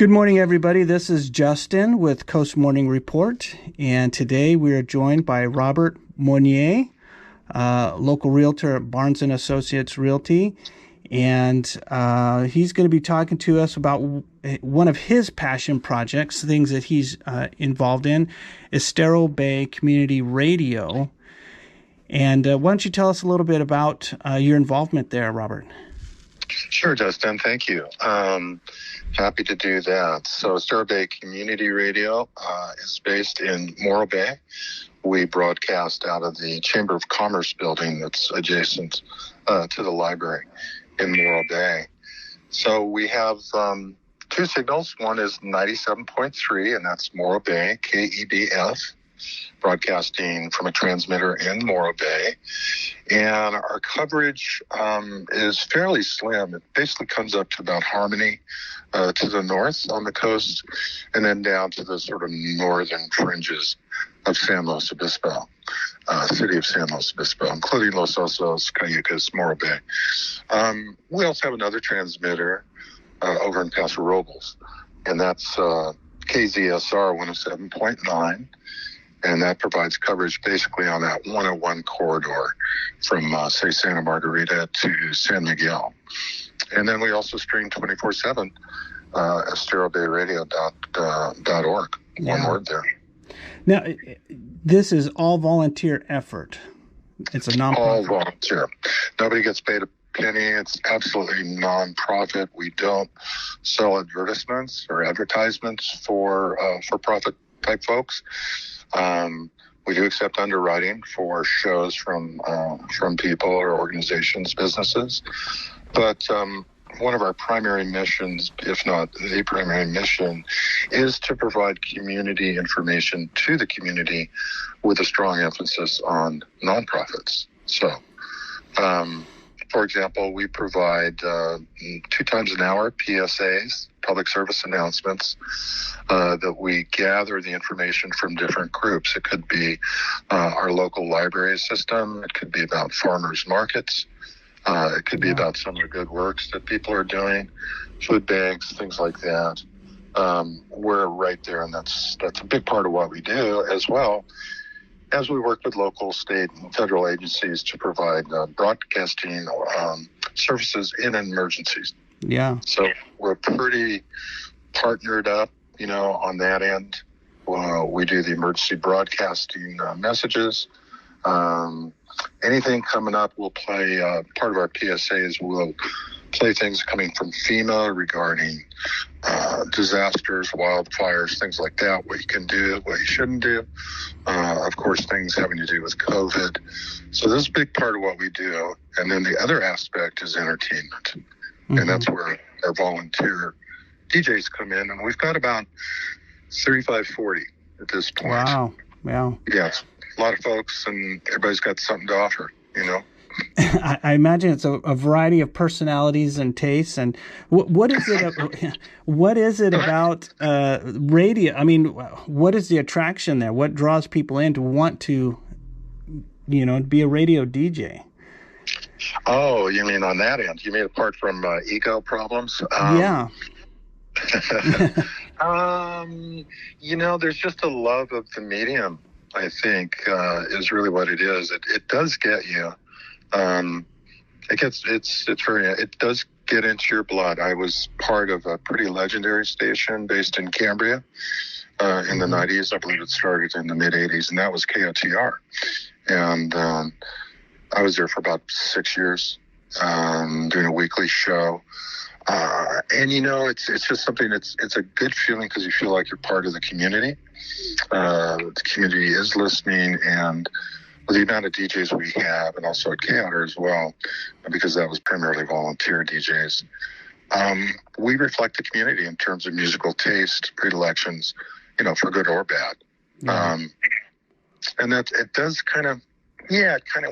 Good morning, everybody. This is Justin with Coast Morning Report, and today we are joined by Robert Moynier, local realtor at Barnes & Associates Realty, and he's going to be talking to us about one of his passion projects, things that he's involved in, Estero Bay Community Radio. And why don't you tell us a little bit about your involvement there, Robert? Sure, Justin. Thank you. Happy to do that. So Estero Bay Community Radio is based in Morro Bay. We broadcast out of the Chamber of Commerce building that's adjacent to the library in Morro Bay. So we have two signals. One is 97.3, and that's Morro Bay, KEBF, broadcasting from a transmitter in Morro Bay. And our coverage is fairly slim. It basically comes up to about Harmony to the north on the coast, and then down to the sort of northern fringes of San Luis Obispo, city of San Luis Obispo, including Los Osos, Cayucas, Morro Bay. We also have another transmitter over in Paso Robles, and that's KZSR 107.9. And that provides coverage basically on that 101 corridor from, say, Santa Margarita to San Miguel. And then we also stream 24/7, esterobayradio.org. One word there. Now, this is all volunteer effort. It's a nonprofit. All volunteer. Nobody gets paid a penny. It's absolutely nonprofit. We don't sell advertisements or advertisements for profit type folks. We do accept underwriting for shows from people or organizations, businesses. But one of our primary missions, if not the primary mission, is to provide community information to the community with a strong emphasis on nonprofits. So, for example, we provide 2 times an hour PSAs, public service announcements, that we gather the information from different groups. It could be our local library system. It could be about farmers markets. It could be about some of the good works that people are doing, food banks, things like that. We're right there, and that's a big part of what we do, as well as we work with local, state, and federal agencies to provide broadcasting services in emergencies. Yeah. So we're pretty partnered up, on that end. We do the emergency broadcasting messages. Anything coming up, we'll play, part of our PSAs, we'll play things coming from FEMA regarding disasters, wildfires, things like that, what you can do, what you shouldn't do. Of course, things having to do with COVID. So this is a big part of what we do. And then the other aspect is entertainment. Mm-hmm. And that's where our volunteer DJs come in. And we've got about 35, 40 at this point. Wow. Yeah, it's a lot of folks, and everybody's got something to offer, I imagine it's a variety of personalities and tastes. And what is it? What is it about radio? I mean, what is the attraction there? What draws people in to want to, be a radio DJ? Oh, you mean on that end? You mean apart from ego problems? Yeah. There's just a love of the medium, I think, is really what it is. It does get you. It does get into your blood. I was part of a pretty legendary station based in Cambria in the 90s. I believe it started in the mid 80s, and that was KOTR. And I was there for about 6 years, doing a weekly show. And it's just something it's a good feeling because you feel like you're part of the community. The community is listening, and with the amount of DJs we have, and also at KOTR as well, because that was primarily volunteer DJs, we reflect the community in terms of musical taste, predilections, for good or bad. Yeah. And that it does kind of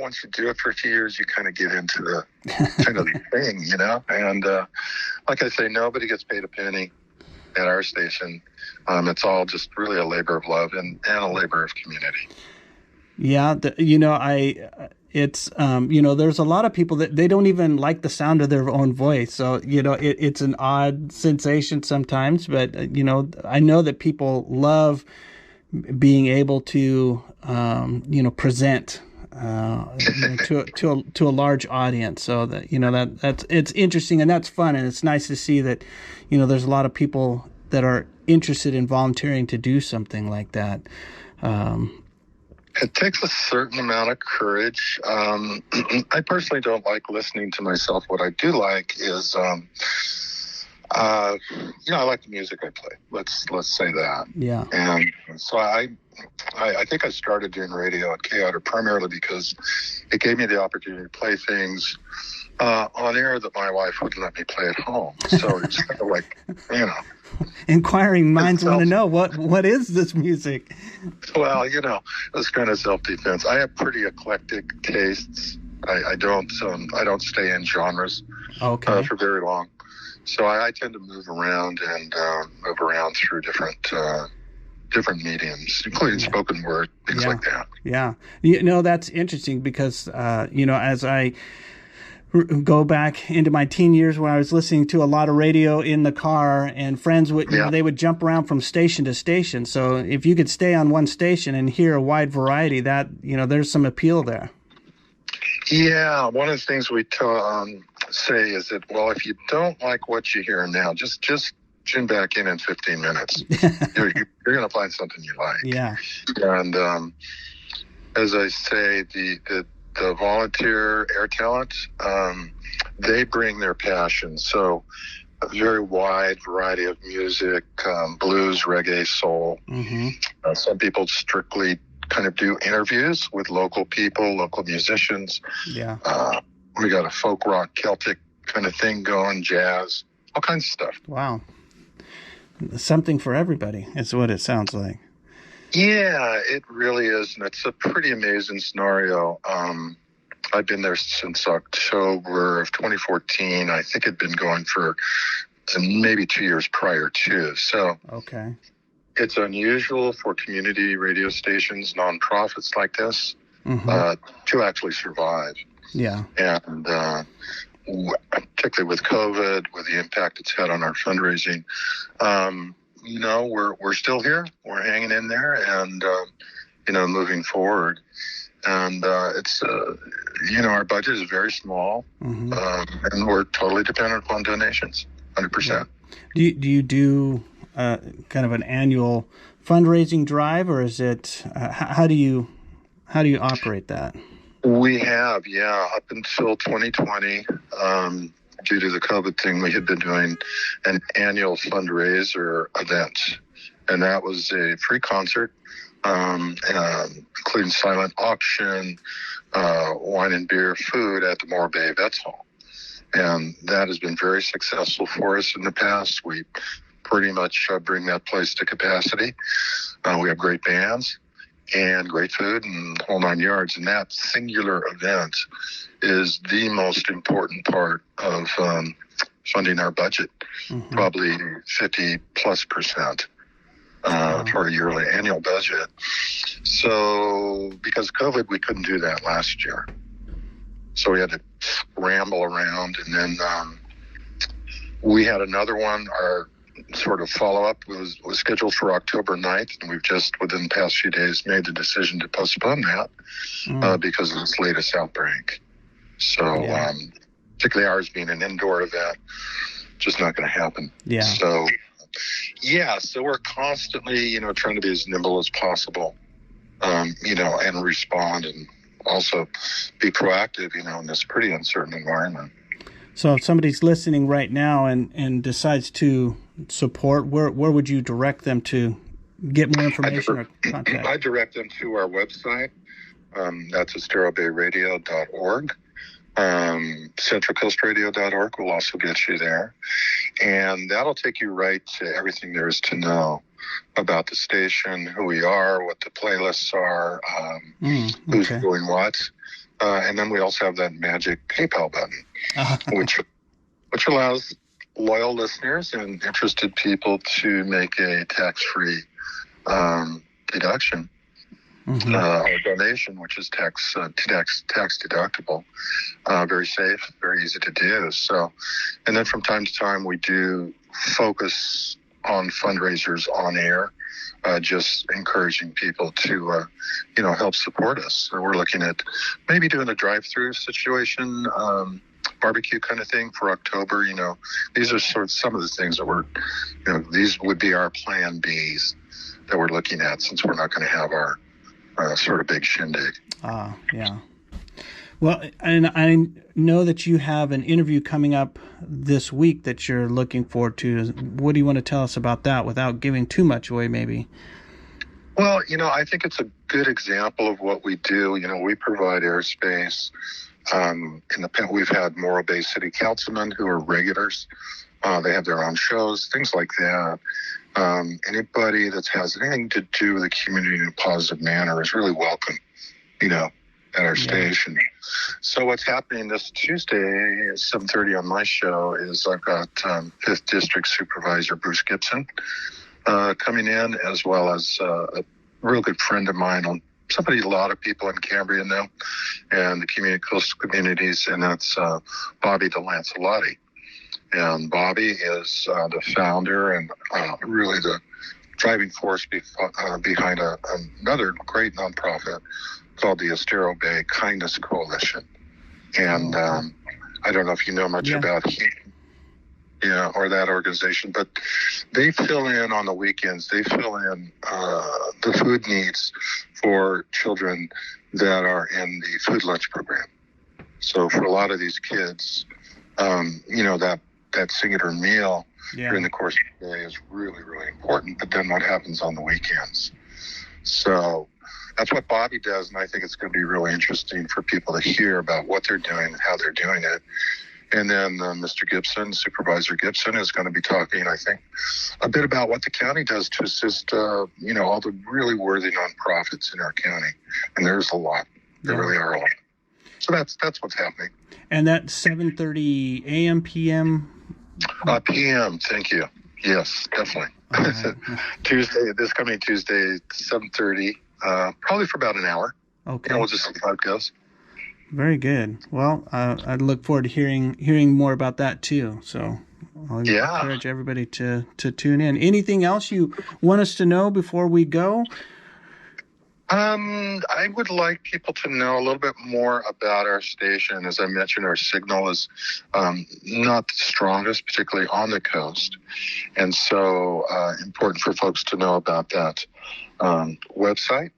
once you do it for a few years, you kind of get into the kind of thing, and like I say, nobody gets paid a penny at our station. It's all just really a labor of love and a labor of community. Yeah, It's, there's a lot of people that they don't even like the sound of their own voice. So, it's an odd sensation sometimes, but, I know that people love being able to, present, to a large audience. So that's it's interesting and that's fun. And it's nice to see that, there's a lot of people that are interested in volunteering to do something like that. It takes a certain amount of courage. I personally don't like listening to myself. What I do like is, I like the music I play. Let's say that. Yeah. And so I think I started doing radio at K-Outer primarily because it gave me the opportunity to play things on air that my wife wouldn't let me play at home. So it's kind of like, inquiring minds want to know what is this music? Well, it's kind of self-defense. I have pretty eclectic tastes. I don't stay in genres for very long. So I tend to move around through different mediums, including spoken word, things like that. Yeah. That's interesting because, as I go back into my teen years when I was listening to a lot of radio in the car, and friends would, they would jump around from station to station. So if you could stay on one station and hear a wide variety, that, there's some appeal there. Yeah. One of the things we say is that, well, if you don't like what you hear now, just tune back in 15 minutes. You're going to find something you like. Yeah. And as I say, the volunteer air talent, they bring their passion. So a very wide variety of music, blues, reggae, soul. Mm-hmm. Some people strictly kind of do interviews with local people, local musicians. Yeah. We got a folk rock, Celtic kind of thing going, jazz, all kinds of stuff. Wow. Something for everybody is what it sounds like. Yeah, it really is. And it's a pretty amazing scenario. I've been there since October of 2014. I think it'd been going for maybe 2 years prior too. So okay. It's unusual for community radio stations, nonprofits like this, to actually survive. Yeah. And particularly with COVID, with the impact it's had on our fundraising, we're still here. We're hanging in there and, moving forward. And it's, our budget is very small, and we're totally dependent upon donations, 100%. Do you do kind of an annual fundraising drive, or is it how do you operate that? We have, up until 2020, due to the COVID thing, we had been doing an annual fundraiser event, and that was a free concert, including silent auction, wine and beer, food at the Moore Bay Vets Hall. And that has been very successful for us in the past. We pretty much bring that place to capacity. We have great bands and great food and whole 9 yards. And that singular event is the most important part of funding our budget, probably 50+% for a yearly annual budget. So because of COVID, we couldn't do that last year. So we had to scramble around. And then we had another one, our sort of follow-up was scheduled for October 9th, and we've just, within the past few days, made the decision to postpone that because of this latest outbreak. So particularly ours being an indoor event, just not going to happen. Yeah. So we're constantly, trying to be as nimble as possible, and respond and also be proactive, in this pretty uncertain environment. So if somebody's listening right now and decides to support, where would you direct them to get more information or contact? I direct them to our website. That's esterobayradio.org. CentralCoastRadio.org will also get you there. And that'll take you right to everything there is to know about the station, who we are, what the playlists are, who's doing what. And then we also have that magic PayPal button, which allows loyal listeners and interested people to make a tax-free deduction Our donation, which is tax deductible, very safe, very easy to do. So, and then from time to time we do focus on fundraisers on air, just encouraging people to, help support us. So we're looking at maybe doing a drive-through situation, barbecue kind of thing for October. These are sort of some of the things that we're, these would be our plan Bs that we're looking at, since we're not going to have our sort of big shindig. Yeah. Well, and I know that you have an interview coming up this week that you're looking forward to. What do you want to tell us about that without giving too much away, maybe? Well, I think it's a good example of what we do. We provide airspace. We've had Morro Bay City councilmen who are regulars. They have their own shows, things like that. Anybody that has anything to do with the community in a positive manner is really welcome, at our station. So what's happening this Tuesday at 7:30 on my show is I've got 5th District Supervisor Bruce Gibson coming in, as well as a real good friend of mine, somebody a lot of people in Cambria know, and the coastal communities, and that's Bobby DeLancelotti. And Bobby is the founder and really the driving force behind another great nonprofit called the Estero Bay Kindness Coalition. And I don't know if you know much about him, or that organization, but they fill in on the weekends. They fill in the food needs for children that are in the food lunch program. So for a lot of these kids, that singular meal during the course of the day is really, really important. But then what happens on the weekends? So that's what Bobby does, and I think it's going to be really interesting for people to hear about what they're doing and how they're doing it. And then Mr. Gibson, Supervisor Gibson, is going to be talking, I think, a bit about what the county does to assist, all the really worthy nonprofits in our county. And there's a lot. There really are a lot. So that's what's happening. And that's 7:30 a.m., p.m.? PM, thank you. Yes, definitely. Tuesday, this coming Tuesday, 7:30, probably for about an hour. Okay. We'll just see how it goes. Very good. Well, I look forward to hearing more about that too. So I'll encourage everybody to tune in. Anything else you want us to know before we go? I would like people to know a little bit more about our station. As I mentioned, our signal is not the strongest, particularly on the coast. And so important for folks to know about that website.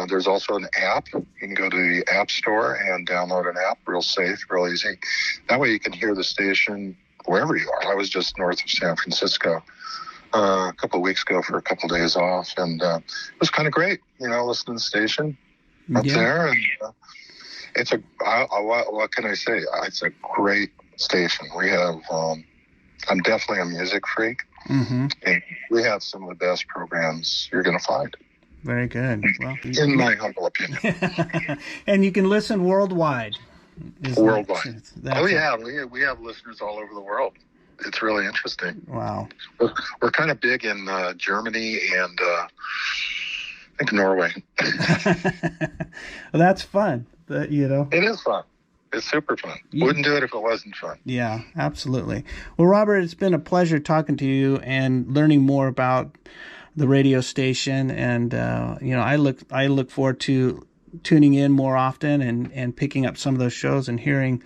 There's also an app. You can go to the App Store and download an app, real safe, real easy. That way you can hear the station wherever you are. I was just north of San Francisco a couple of weeks ago for a couple of days off, and it was kind of great, listening to the station up there. And it's what can I say? It's a great station. We have, I'm definitely a music freak, and we have some of the best programs you're going to find. Very good. Well, in my humble opinion. And you can listen worldwide. Worldwide. We have listeners all over the world. It's really interesting. Wow. We're kind of big in Germany and I think Norway. Well, that's fun. It is fun. It's super fun. Wouldn't do it if it wasn't fun. Yeah, absolutely. Well, Robert, it's been a pleasure talking to you and learning more about the radio station, and I look forward to tuning in more often and picking up some of those shows and hearing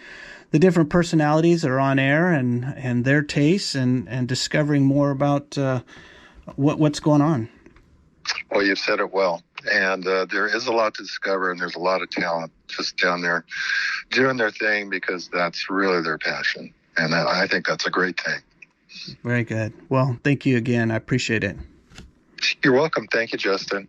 the different personalities that are on air and their tastes and discovering more about what's going on. Well, you've said it well, and there is a lot to discover, and there's a lot of talent just down there doing their thing because that's really their passion, and I think that's a great thing. Very good. Well, thank you again. I appreciate it. You're welcome. Thank you, Justin.